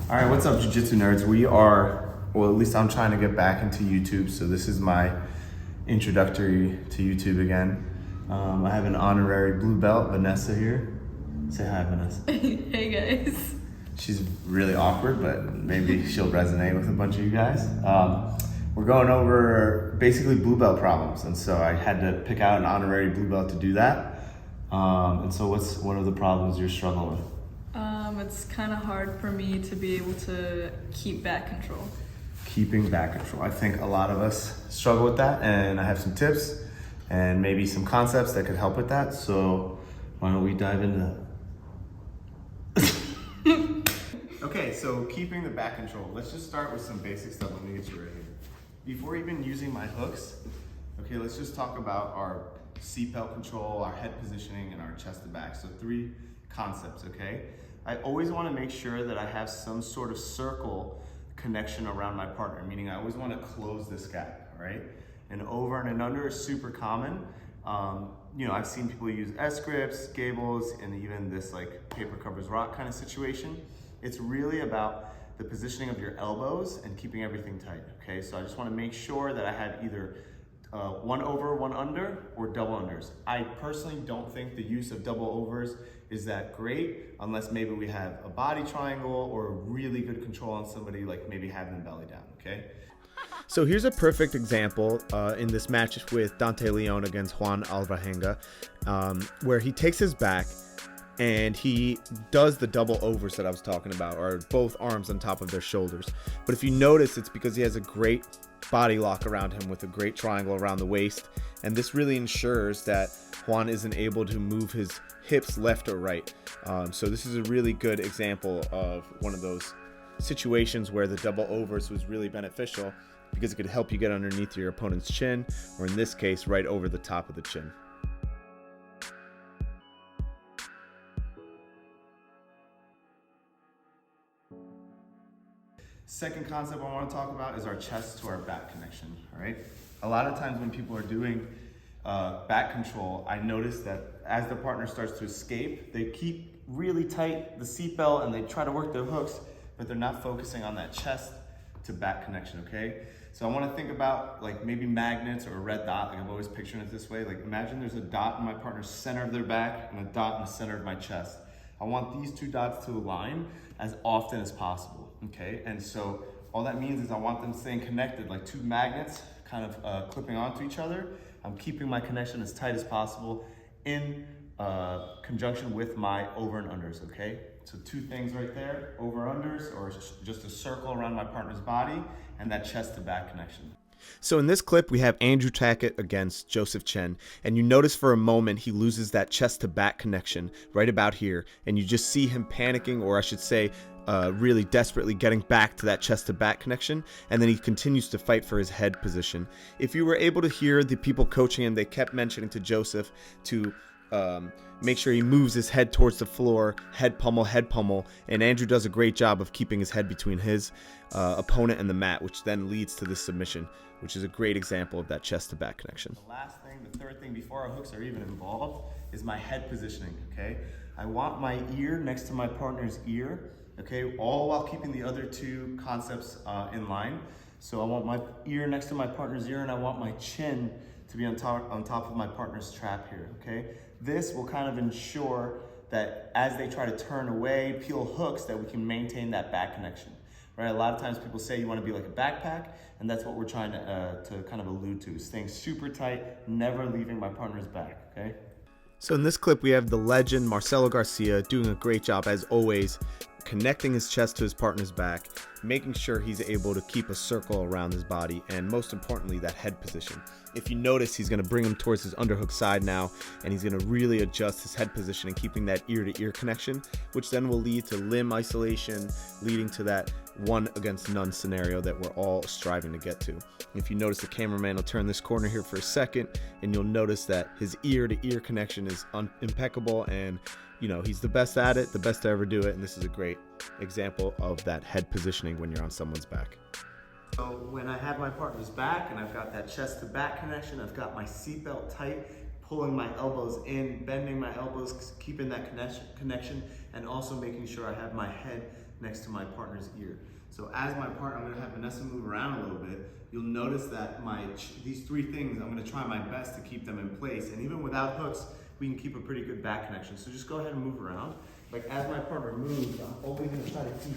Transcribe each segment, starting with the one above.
All right, what's up, Jiu-Jitsu nerds? We are, well, at least I'm trying to get back into YouTube, so this is my introductory to YouTube again. I have an honorary blue belt, Vanessa here. Say hi, Vanessa. Hey guys. She's really awkward, but maybe she'll resonate with a bunch of you guys. We're going over basically blue belt problems, and so I had to pick out an honorary blue belt to do that. And so what's one of the problems you're struggling with? It's kind of hard for me to be able to keep back control. Keeping back control. I think a lot of us struggle with that, and I have some tips and maybe some concepts that could help with that. So why don't we dive into that? Okay, so keeping the back control. Let's just start with some basic stuff. Let me get you right here. Before even using my hooks, okay, let's just talk about our SEATBELT control, our head positioning, and our chest to back. So 3 concepts, okay? I always want to make sure that I have some sort of circle connection around my partner, meaning I always want to close this gap, right? And over and an under is super common. I've seen people use S-grips, gables, and even this like paper covers rock kind of situation. It's really about the positioning of your elbows and keeping everything tight, okay? So I just want to make sure that I have either one over, one under, or double unders. I personally don't think the use of double overs is that great unless maybe we have a body triangle or really good control on somebody, like maybe having them belly down, okay? So here's a perfect example in this match with Dante Leon against Juan Alvarenga, where he takes his back and he does the double overs that I was talking about, or both arms on top of their shoulders. But if you notice, it's because he has a great body lock around him with a great triangle around the waist. And this really ensures that Juan isn't able to move his hips left or right. So this is a really good example of one of those situations where the double overs was really beneficial because it could help you get underneath your opponent's chin, or in this case, right over the top of the chin. Second concept I want to talk about is our chest to our back connection, all right? A lot of times when people are doing back control, I notice that as the partner starts to escape, they keep really tight the seatbelt and they try to work their hooks, but they're not focusing on that chest to back connection, okay? So I want to think about like maybe magnets or a red dot. Like I'm always picturing it this way. Like imagine there's a dot in my partner's center of their back and a dot in the center of my chest. I want these 2 dots to align as often as possible, okay? And so all that means is I want them staying connected, like 2 magnets kind of clipping onto each other. I'm keeping my connection as tight as possible in conjunction with my over and unders, okay? So 2 things right there, over unders, or just a circle around my partner's body, and that chest to back connection. So in this clip, we have Andrew Tackett against Joseph Chen, and you notice for a moment he loses that chest to back connection right about here, and you just see him panicking, or I should say really desperately getting back to that chest to back connection, and then he continues to fight for his head position. If you were able to hear the people coaching him, they kept mentioning to Joseph to make sure he moves his head towards the floor, head pummel, and Andrew does a great job of keeping his head between his opponent and the mat, which then leads to this submission, which is a great example of that chest to back connection. The last thing, the third thing before our hooks are even involved is my head positioning, okay? I want my ear next to my partner's ear, okay? All while keeping the other 2 concepts in line. So I want my ear next to my partner's ear, and I want my chin to be on top of my partner's trap here, okay? This will kind of ensure that as they try to turn away, peel hooks, that we can maintain that back connection, right? A lot of times people say you want to be like a backpack, and that's what we're trying to kind of allude to, is staying super tight, never leaving my partner's back, okay? So in this clip, we have the legend Marcelo Garcia doing a great job, as always, connecting his chest to his partner's back, making sure he's able to keep a circle around his body, and most importantly, that head position. If you notice, he's going to bring him towards his underhook side now, and he's going to really adjust his head position and keeping that ear-to-ear connection, which then will lead to limb isolation, leading to that one against none scenario that we're all striving to get to. If you notice, the cameraman will turn this corner here for a second, and you'll notice that his ear-to-ear connection is impeccable, and he's the best at it, the best to ever do it, and this is a great example of that head positioning when you're on someone's back. So when I have my partner's back and I've got that chest to back connection, I've got my seatbelt tight, pulling my elbows in, bending my elbows, keeping that connection, and also making sure I have my head next to my partner's ear. So as my partner, I'm gonna have Vanessa move around a little bit. You'll notice that these three things, I'm gonna try my best to keep them in place. And even without hooks, we can keep a pretty good back connection. So just go ahead and move around. Like as my partner moves, I'm always gonna try to keep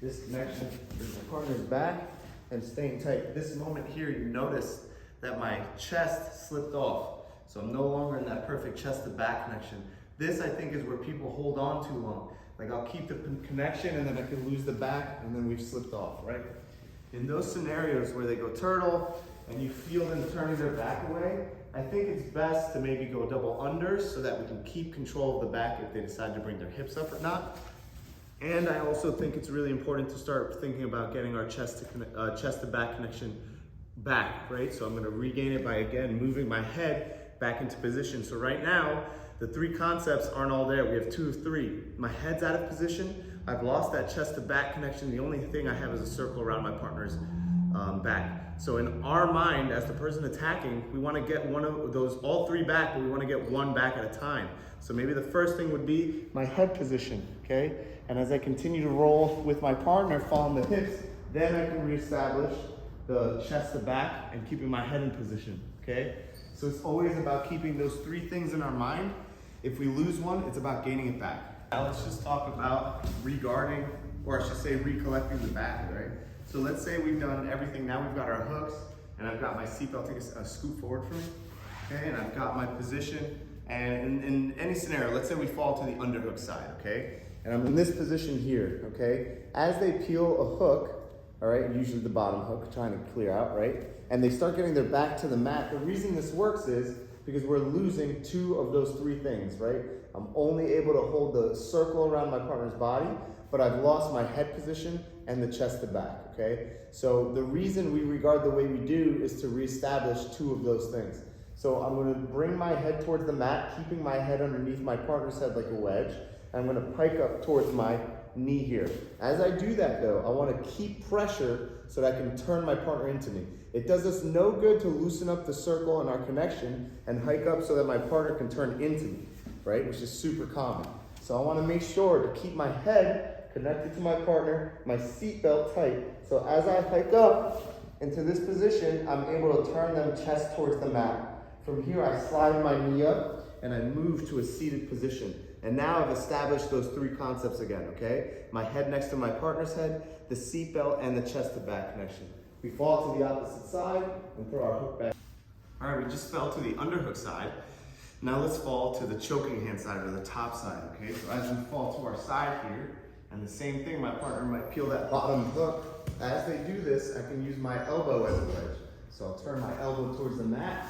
this connection with my partner's back and staying tight. This moment here, you notice that my chest slipped off. So I'm no longer in that perfect chest to back connection. This, I think, is where people hold on too long. Like I'll keep the connection and then I can lose the back and then we've slipped off, right? In those scenarios where they go turtle and you feel them turning their back away, I think it's best to maybe go double unders so that we can keep control of the back if they decide to bring their hips up or not. And I also think it's really important to start thinking about getting our chest to back connection back, right? So I'm gonna regain it by, again, moving my head back into position. So right now, the three concepts aren't all there. We have 2 of 3. My head's out of position. I've lost that chest to back connection. The only thing I have is a circle around my partner's back. So in our mind, as the person attacking, we want to get one of those, all 3 back, but we want to get 1 back at a time. So maybe the first thing would be my head position, okay? And as I continue to roll with my partner, following the hips, then I can reestablish the chest to back and keeping my head in position, okay? So it's always about keeping those 3 things in our mind. If we lose one, it's about gaining it back. Now let's just talk about regarding, or I should say recollecting the back, right? So let's say we've done everything. Now we've got our hooks, and I've got my seatbelt. Take a scoot forward for me, okay? And I've got my position. And in any scenario, let's say we fall to the underhook side, okay? And I'm in this position here, okay? As they peel a hook, all right, usually the bottom hook, trying to clear out, right? And they start getting their back to the mat. The reason this works is because we're losing 2 of those 3 things, right? I'm only able to hold the circle around my partner's body, but I've lost my head position and the chest to back, okay? So the reason we regard the way we do is to reestablish 2 of those things. So I'm gonna bring my head towards the mat, keeping my head underneath my partner's head like a wedge. And I'm gonna pike up towards my knee here. As I do that though, I wanna keep pressure so that I can turn my partner into me. It does us no good to loosen up the circle and our connection and hike up so that my partner can turn into me, right? Which is super common. So I wanna make sure to keep my head connected to my partner, my seatbelt tight. So as I hike up into this position, I'm able to turn them chest towards the mat. From here, I slide my knee up and I move to a seated position. And now I've established those 3 concepts again, okay? My head next to my partner's head, the seatbelt, and the chest to back connection. We fall to the opposite side and throw our hook back. All right, we just fell to the underhook side. Now let's fall to the choking hand side or the top side, okay? So as we fall to our side here, and the same thing, my partner might peel that bottom hook. As they do this, I can use my elbow as a wedge. So I'll turn my elbow towards the mat,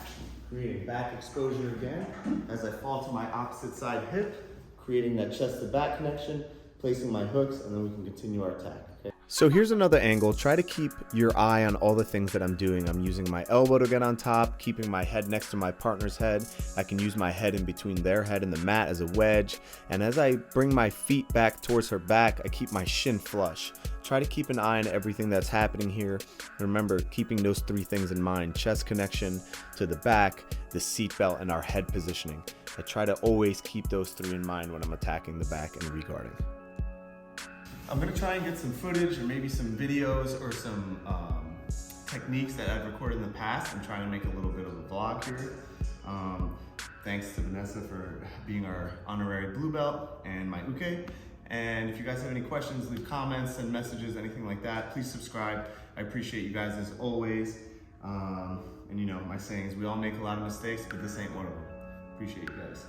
creating back exposure again. As I fall to my opposite side hip, creating that chest to back connection, placing my hooks, and then we can continue our attack, okay? So here's another angle. Try to keep your eye on all the things that I'm doing. I'm using my elbow to get on top, keeping my head next to my partner's head. I can use my head in between their head and the mat as a wedge. And as I bring my feet back towards her back, I keep my shin flush. Try to keep an eye on everything that's happening here. And remember, keeping those 3 things in mind: chest connection to the back, the seatbelt, and our head positioning. I try to always keep those 3 in mind when I'm attacking the back and regarding. I'm gonna try and get some footage or maybe some videos or some techniques that I've recorded in the past. I'm trying to make a little bit of a vlog here. Thanks to Vanessa for being our honorary blue belt and my uke. And if you guys have any questions, leave comments, send messages, anything like that. Please subscribe. I appreciate you guys as always. And you know, my saying is we all make a lot of mistakes, but this ain't one of them. Appreciate you guys.